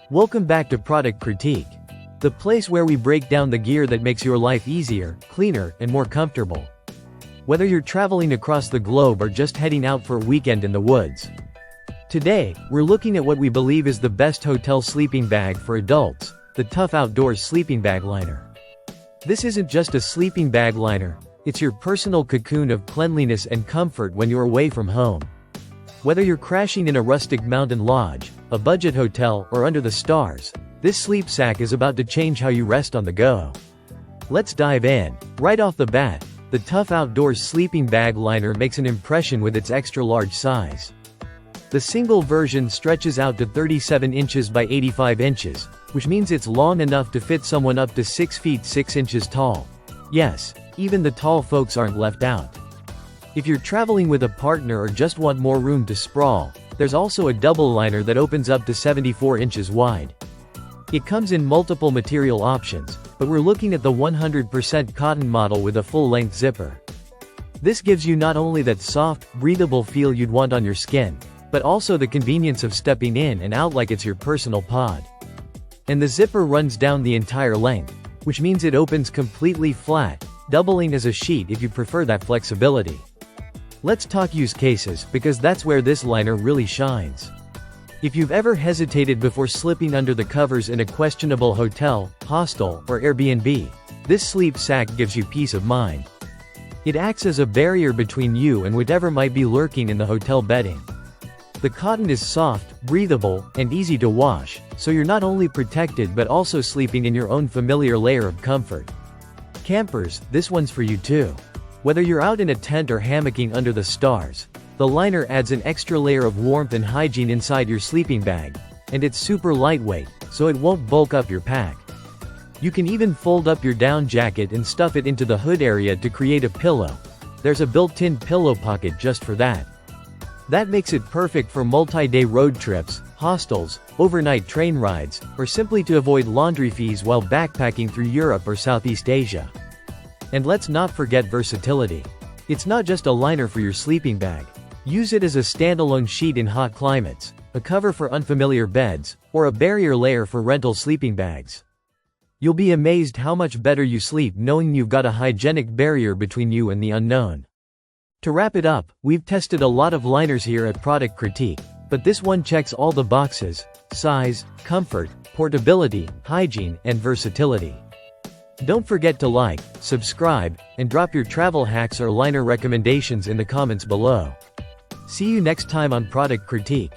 Welcome back to Product Critique, the place where we break down the gear that makes your life easier, cleaner, and more comfortable. Whether you're traveling across the globe or just heading out for a weekend in the woods. Today, we're looking at what we believe is the best hotel sleeping bag for adults, the Tough Outdoors Sleeping Bag Liner. This isn't just a sleeping bag liner, it's your personal cocoon of cleanliness and comfort when you're away from home. Whether you're crashing in a rustic mountain lodge, a budget hotel, or under the stars, this sleep sack is about to change how you rest on the go. Let's dive in. Right off the bat, the Tough Outdoors Sleeping Bag Liner makes an impression with its extra-large size. The single version stretches out to 37 inches by 85 inches, which means it's long enough to fit someone up to 6 feet 6 inches tall. Yes, even the tall folks aren't left out. If you're traveling with a partner or just want more room to sprawl, there's also a double liner that opens up to 74 inches wide. It comes in multiple material options, but we're looking at the 100% cotton model with a full-length zipper. This gives you not only that soft, breathable feel you'd want on your skin, but also the convenience of stepping in and out like it's your personal pod. And the zipper runs down the entire length, which means it opens completely flat, doubling as a sheet if you prefer that flexibility. Let's talk use cases, because that's where this liner really shines. If you've ever hesitated before slipping under the covers in a questionable hotel, hostel, or Airbnb, this sleep sack gives you peace of mind. It acts as a barrier between you and whatever might be lurking in the hotel bedding. The cotton is soft, breathable, and easy to wash, so you're not only protected but also sleeping in your own familiar layer of comfort. Campers, this one's for you too. Whether you're out in a tent or hammocking under the stars, the liner adds an extra layer of warmth and hygiene inside your sleeping bag, and it's super lightweight, so it won't bulk up your pack. You can even fold up your down jacket and stuff it into the hood area to create a pillow. There's a built-in pillow pocket just for that. That makes it perfect for multi-day road trips, hostels, overnight train rides, or simply to avoid laundry fees while backpacking through Europe or Southeast Asia. And let's not forget versatility. It's not just a liner for your sleeping bag. Use it as a standalone sheet in hot climates, a cover for unfamiliar beds, or a barrier layer for rental sleeping bags. You'll be amazed how much better you sleep knowing you've got a hygienic barrier between you and the unknown. To wrap it up, we've tested a lot of liners here at Product Critique, but this one checks all the boxes: size, comfort, portability, hygiene, and versatility. Don't forget to like, subscribe, and drop your travel hacks or liner recommendations in the comments below. See you next time on Product Critique.